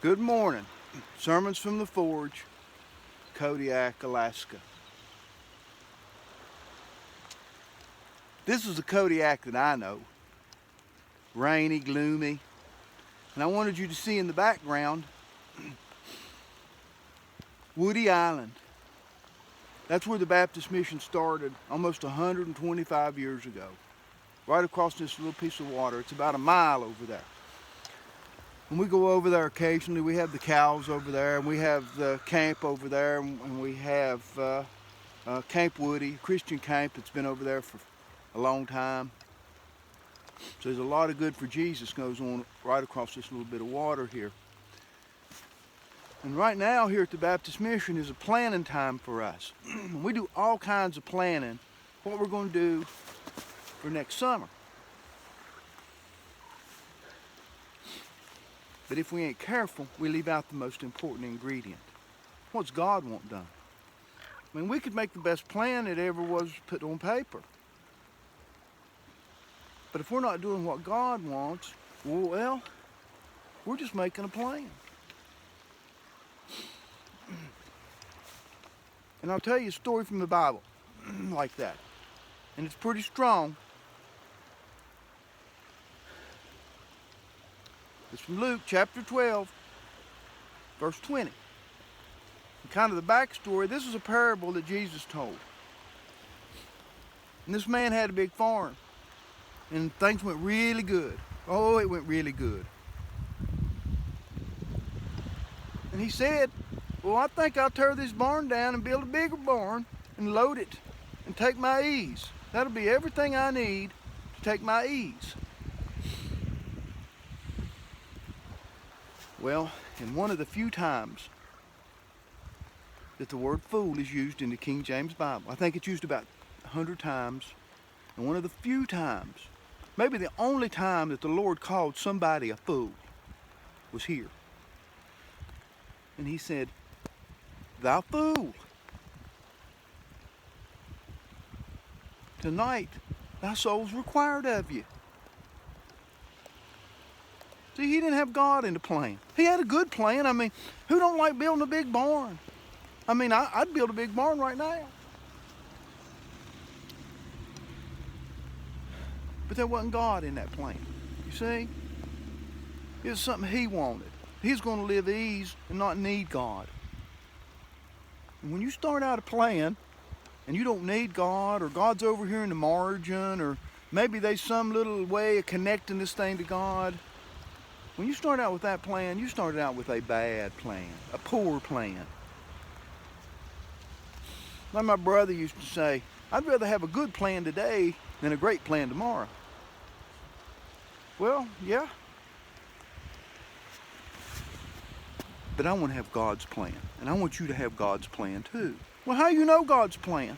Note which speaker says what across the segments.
Speaker 1: Good morning. Sermons from the Forge, Kodiak, Alaska. This is the Kodiak that I know. Rainy, gloomy. And I wanted you to see in the background Woody Island. That's where the Baptist Mission started almost 125 years ago. Right across this little piece of water. It's about a mile over there. When we go over there occasionally, we have the cows over there, and we have the camp over there, and we have Camp Woody, Christian camp that's been over there for a long time. So there's a lot of good for Jesus goes on right across this little bit of water here. And right now here at the Baptist Mission is a planning time for us. We do all kinds of planning, what we're going to do for next summer. But if we ain't careful, we leave out the most important ingredient. What's God want done? I mean, we could make the best plan that ever was put on paper. But if we're not doing what God wants, well, we're just making a plan. And I'll tell you a story from the Bible like that. And it's pretty strong. It's from Luke chapter 12, verse 20. And kind of the backstory, this is a parable that Jesus told. And this man had a big farm. And things went really good. Oh, it went really good. And he said, well, I think I'll tear this barn down and build a bigger barn and load it and take my ease. That'll be everything I need to take my ease. Well, in one of the few times that the word fool is used in the King James Bible, I think it's used about 100 times, and one of the few times, maybe the only time that the Lord called somebody a fool was here. And he said, thou fool, tonight thy soul's required of you. See, he didn't have God in the plan. He had a good plan. I mean, who don't like building a big barn? I mean, I'd build a big barn right now. But there wasn't God in that plan. You see? It was something he wanted. He's going to live ease and not need God. And when you start out a plan and you don't need God, or God's over here in the margin, or maybe there's some little way of connecting this thing to God, when you start out with that plan, you started out with a bad plan, a poor plan. Like my brother used to say, I'd rather have a good plan today than a great plan tomorrow. Well, yeah. But I want to have God's plan, and I want you to have God's plan too. Well, how do you know God's plan?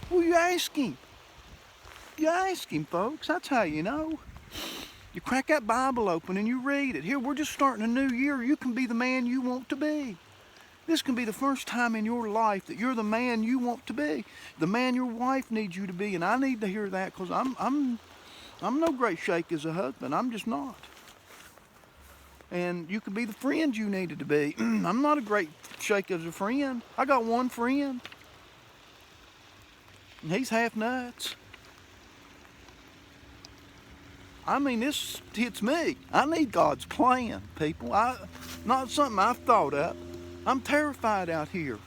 Speaker 1: Well, you ask Him. You ask Him, folks. That's how you know. You crack that Bible open and you read it. Here, we're just starting a new year. You can be the man you want to be. This can be the first time in your life that you're the man you want to be, the man your wife needs you to be. And I need to hear that, because I'm no great shake as a husband. I'm just not. And you could be the friend you needed to be. I'm not a great shake as a friend. I got one friend, and he's half nuts. I mean, this hits me. I need God's plan, people. Not something I've thought up. I'm terrified out here.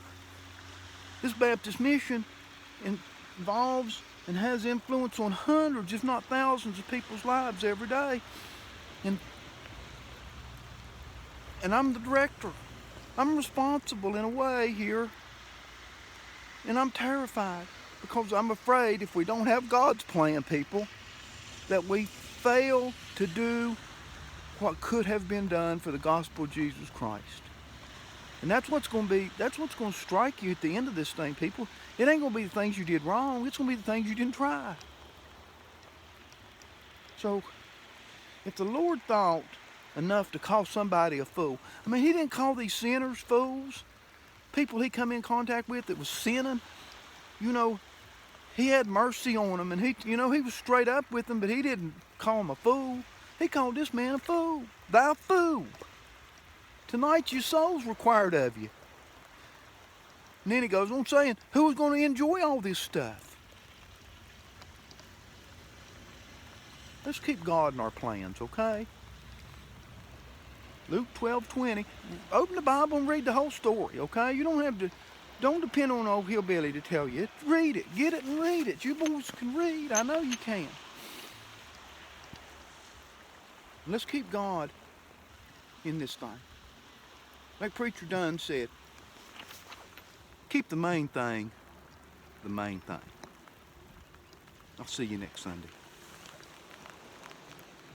Speaker 1: This Baptist Mission involves and has influence on hundreds, if not thousands, of people's lives every day. And I'm the director. I'm responsible in a way here. And I'm terrified, because I'm afraid if we don't have God's plan, people, that we fail to do what could have been done for the gospel of Jesus Christ. And that's what's going to strike you at the end of this thing, people. It ain't going to be the things you did wrong. It's going to be the things you didn't try. So, if the Lord thought enough to call somebody a fool, I mean, he didn't call these sinners fools. People he come in contact with that was sinning, he had mercy on them, and he was straight up with them, but he didn't call him a fool. He called this man a fool. Thou fool. Tonight your soul's required of you. And then he goes on saying, who is going to enjoy all this stuff? Let's keep God in our plans, okay? Luke 12:20. Open the Bible and read the whole story, okay? You don't have to, don't depend on old hillbilly to tell you. Read it, get it and read it. You boys can read, I know you can. And let's keep God in this thing. Like Preacher Dunn said, keep the main thing the main thing. I'll see you next Sunday.